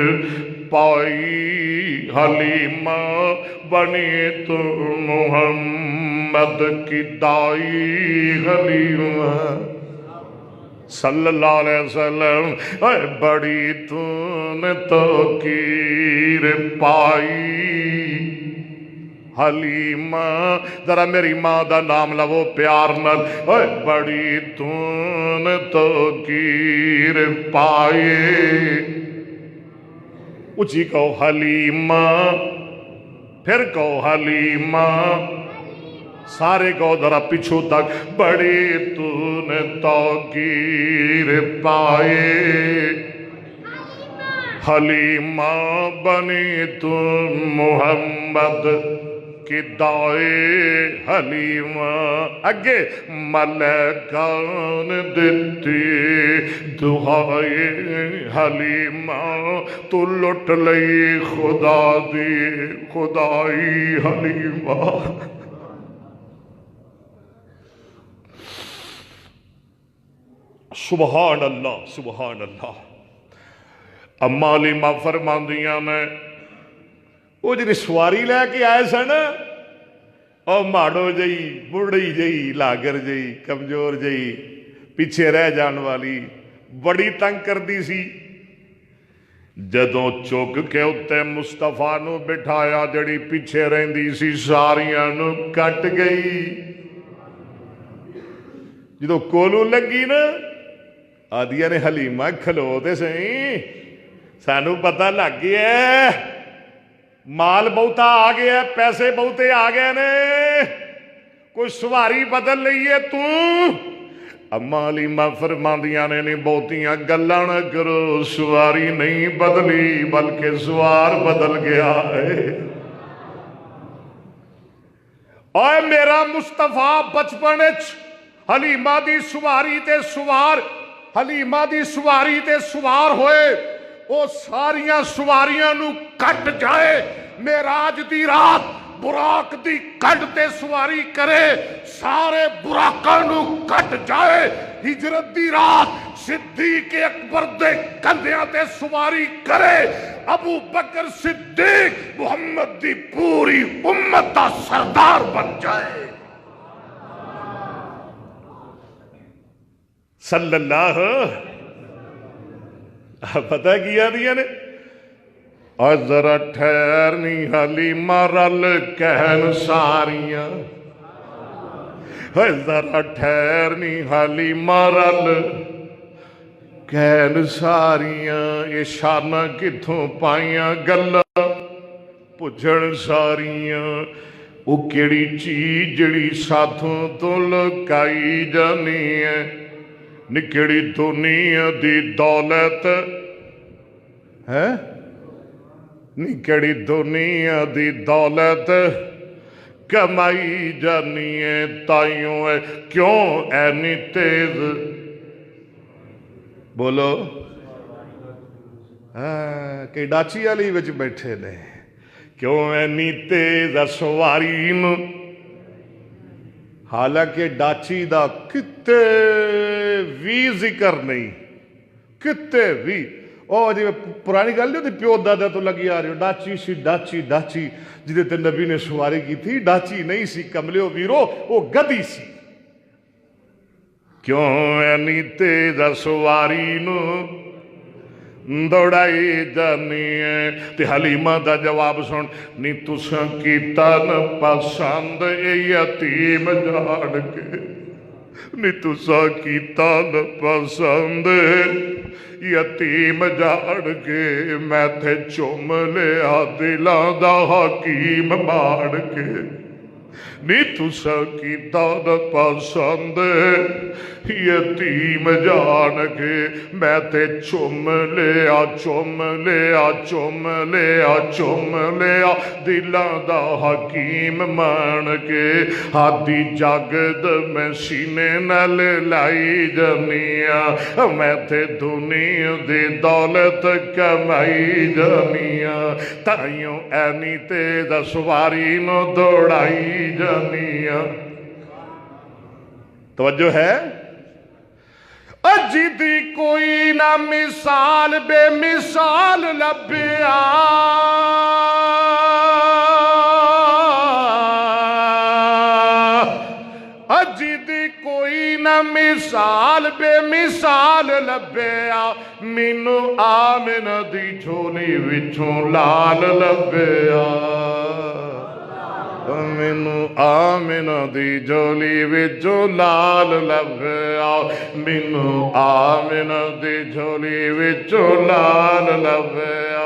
پائی، حلیمہ بنی تو محمد کی دائی. حلیمہ صلی اللہ علیہ وسلم اے بڑی تو نے تاکیر پائی. حلیمہ ذرا میری ماں دا نام لو پیار نال. اے بڑی تو نے تاکیر پائی. اچھی کہو حلیمہ، پھر کہو حلیمہ، سارے کو ذرا پیچھو تک. بڑی تو نے تاکیر پائے، حلیمہ بنی تو محمد کی دائے. حلیمہ اگے ملکان دیتی دعائے. حلیمہ تو لٹ لئی خدا دی خدائی. حلیمہ سبحان اللہ سبحان اللہ. اما حلیمہ فرماندیاں نے وہ جی سواری لے کے آئے سن، او ماڑو جئی بڑی جئی لاگر جئی کمزور جئی پیچھے رہ جان والی بڑی تنگ کر دی سی. جدوں چک کے اتے مصطفیٰ نو بٹھایا جڑی پیچھے رہندی سی ساریاں نو کٹ گئی. جدوں کولو لگی نا آدھیا نے حلیمہ کھلو تے سہی، سانو پتہ لگ گیا مال بہتا آ گیا، پیسے بہتے آ گئے نے، کوئی سواری بدل لئیے تو. اما حلیمہ فرماندیاں نے نہیں بہتیاں گلاں نہ کرو، سواری نہیں بدلی بلکہ سوار بدل گیا ہے. اور میرا مصطفیٰ بچپن حلیمہ دی سواری تے سوار، حلیمہ دی سواری تے سوار ہوئے، وہ ساریاں سواریاں نو کٹ جائے. معراج دی رات براق دی کڈ تے سواری کرے سارے براقاں نو کٹ جائے ہجرت دی رات صدیق اکبر دے کندھیاں تے سواری کرے ابو بکر صدیق محمد دی پوری امت دا سردار بن جائے صلی اللہ پتہ کیا دیا نے اور ذرا ٹھہرنی حلیمہ رل کہن ساریاں ذرا ٹھہرنی حلیمہ رل کہن ساریاں یہ شانہ کتھوں پائیاں گلاں پجھن ساریاں وہ کیڑی چیز جڑی ساتھوں تو لکائی جانی ہے نکڑی دنیا دی دولت ہے نکڑی دنیا دی دولت کمائی جانی ہے تائیوں ہے کیوں اینی تیز بولو کہ ڈاچی والی وچ بیٹھے نے کیوں اینی تیز سواری نو حالانکہ ڈاچی دا کتے بھی ذکر نہیں کتے بھی او جی پرانی گل نہیں ہوتی پیو دادا تو لگی آ رہی ہو ڈاچی سی ڈاچی ڈاچی جدے تے نبی نے سواری کی تھی ڈاچی نہیں سی کملیو ویرو وہ گدی سی کیوں اینی تیز سواری نو دوڑائی جانی ہے تے حلیمہ دا جواب سن نی تساں کیتا نہ پسند اے یتیم جاڑ کے نی تساں کیتا نہ پسند یتیم جاڑ کے میں تھے چوم لیا دلاں دا حکیم باڑ کے نی تساں کیتا نہ پسند یتیم جان کے میں تے چوم لیا چوم لیا چوم لیا چوم لیا دلاں دا حکیم مان کے ہاتھی جاگد میں سینے نال لائی جانیاں میں تے دنیا دی دولت کمائی جانیاں تائیوں اینی تیز سواری نو دوڑائی جانیاں توجہ ہے جدی کوئی نہ مثال بے مثال لبیا جدی کوئی نہ مثال بے مثال لبیا مینو آمنہ دی جھولی وچوں لال لبیا مینو آمنہ دی جھولی وچوں لال لبیا مینو آمنہ دی جھولی وچوں لال لبیا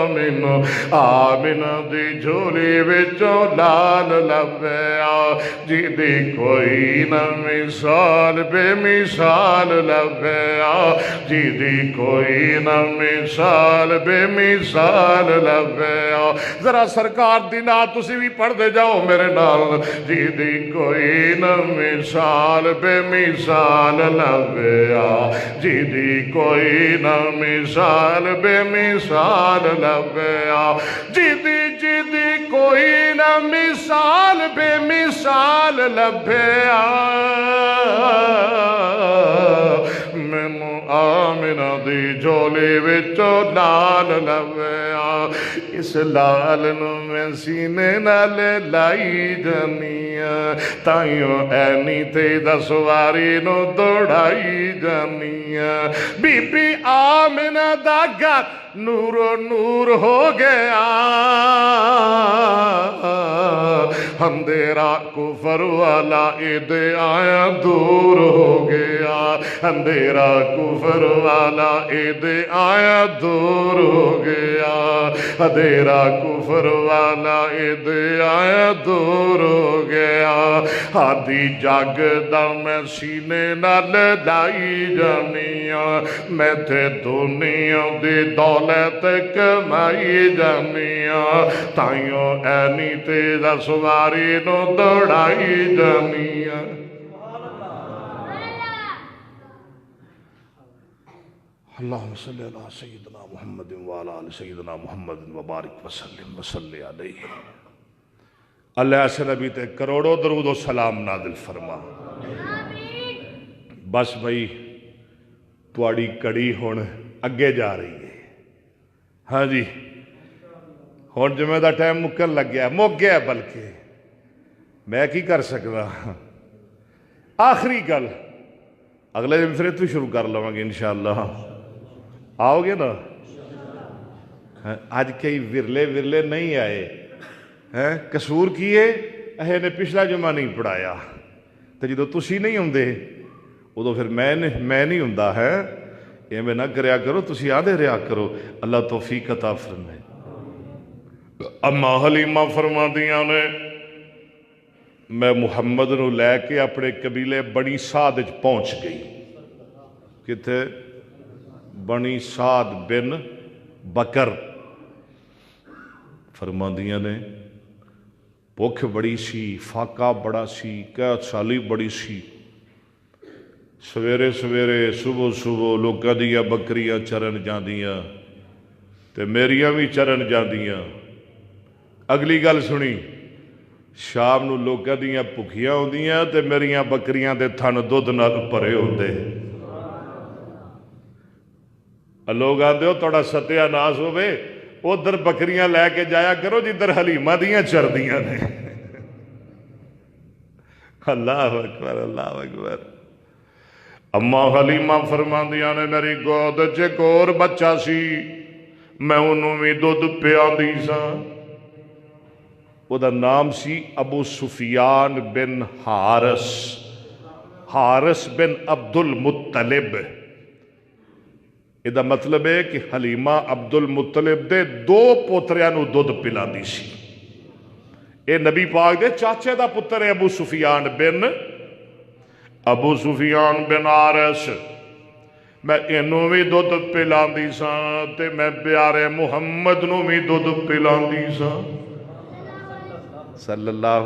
مینو آمنہ دی جھولی وچوں لال لبیا جدی کوئی نہ مثال بے مثال لبیا جدی کوئی نہ مثال بے مثال لبیا ذرا سرکار دی نعت تسی بھی پڑھ دے جاؤ میرے نال جدی کوئی نہ مثال بے مثال لبیا جدی کوئی نہ مثال بے مثال لبیا جدی جدی کوئی نہ مثال بے مثال لبیا مینو آمنہ دی جھولی وچوں لال لبیا اس لال نو میں سینے نال لائی جانیاں تائیوں اینی تیز سواری نو دوڑائی جانیاں بی بی آمنہ دا گھر نور و نور ہو گیا اندھیرا کفر والا عید آیا دور ہو گیا اندھیرا کفر والا عید آیا دور ہو گیا اندھیرا کفر والا عید آیا دور ہو گیا ہادی جگ دا میں سینے نال لائی جانیاں میں تے دنیا دی دولت کمائی جانیاں تائیوں اینی تیز سواری نو دوڑائی جانیاں اللہم صلی اللہ سیدنا محمد وعلا آل سیدنا محمد وبارک وسلم وصلی علیہ اللہ ایسے نبی تے کروڑوں درود و سلام نازل فرما۔ بس بھائی تواڈی کڑی ہن اگے جا رہی ہے، ہاں جی ہن جمعے دا ٹائم مکن لگ گیا، مک گیا، بلکہ میں کی کر سکتا۔ آخری گل اگلے دن پھر تو شروع کر لواں گے انشاءاللہ، آؤ گے نا؟ اج کئی ورلے نہیں آئے، قصور کیے اہے نے پچھلا جمعہ نہیں پڑھایا، تو جدو تسی نہیں ہوندے ادو پھر میں نہیں ہوندا ہے، ایویں نہ کریا کرو، تسی آدھے رہا کرو۔ اللہ توفیق عطا فرمائے۔ اما حلیمہ فرماندیاں نے میں محمد نو لے کے اپنے قبیلے بنی سعد وچ پہنچ گئی۔ کتھے؟ بنی سعد بن بکر۔ فرماندیاں نے بھوک بڑی سی، فاقہ بڑا سی، قحط سالی بڑی سی۔ سویرے سویرے صبح لوکاں دیاں بکریاں چرن جاندیاں تے میریاں بھی چرن جاندیاں۔ اگلی گل سنی، شام نو لوکاں دیاں بھکھیاں ہوندیاں تے میریاں بکریاں دے تھن دودھ نال بھرے ہوندے۔ لوگ آندے ہو تھوڑا ستیہ ناس ہوئے، ادھر بکریاں لے کے جایا کرو جدھر حلیمہ دیاں چردیاں نے۔ اللہ اکبر، اللہ اکبر۔ اما حلیمہ فرماندیاں نے میری گود چ ایک اور بچہ سی، میں انہوں بھی دودھ پیاندی سا۔ وہ دا نام سی ابو سفیان بن حارث بن عبد المطلب۔ یہ دا مطلب ہے کہ حلیمہ عبد المطلب دے دو پوتریاں نو دودھ پلاندی سی۔ اے نبی پاک دے چاچے دا پتر ہے ابو سفیان بن حارث۔ میں انہوں بھی دودھ پلاندی سا تے میں پیارے محمد نو بھی دودھ پلاندی سا صلی اللہ۔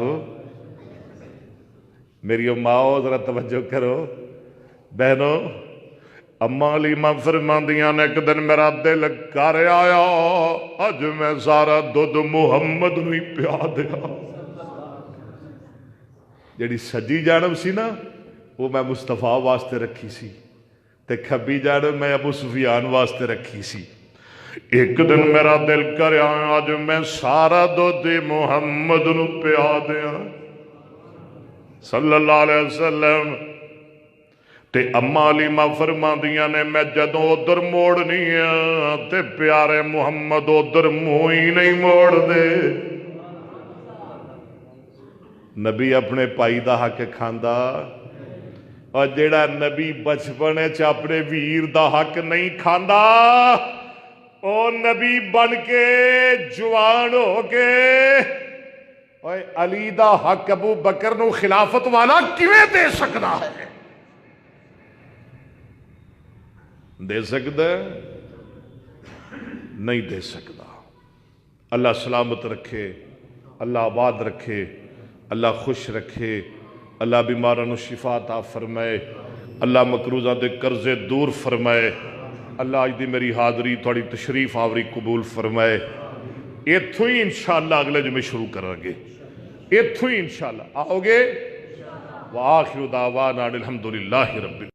میری اماؤ ذرا توجہ کرو بہنوں، اما حلیمہ فرماندیاں نے ایک دن میرا دل کر آیا اج میں سارا دودھ محمد نو ہی پیا دیا۔ جیڑی سجی جانب سی نا وہ میں مصطفیٰ واسطے رکھی سی تے کھبی جانب میں ابو سفیان واسطے رکھی سی۔ ایک دن میرا دل کر آیا اج میں سارا دودھ محمد نو پیا دیا صلی اللہ علیہ وسلم۔ تے اما حلیمہ فرماندیاں نے میں جدوں ادھر موڑنی ہے تے پیارے محمد ادھر منہ ہی نہیں موڑ دے۔ نبی اپنے پائی دا حق کھاندا، اور جیڑا نبی بچپنے چ اپنے ویر دا حق نہیں کھاندا او نبی بن کے جوان ہو کے اوے علی دا حق ابو بکر نو خلافت والا کیویں دے سکدا ہے؟ دے سکتا ہے؟ نہیں دے سکتا۔ اللہ سلامت رکھے، اللہ آباد رکھے، اللہ خوش رکھے، اللہ بیماراں نو شفا عطا فرمائے، اللہ مقروضاں دے قرضے دور فرمائے، اللہ اج دی میری حاضری تھوڑی تشریف آوری قبول فرمائے۔ ایتھوں ہی انشاءاللہ اگلے جمعے شروع کریں گے، ایتھوں ہی انشاءاللہ آؤ گے۔ وآخر دعوانا الحمدللہ رب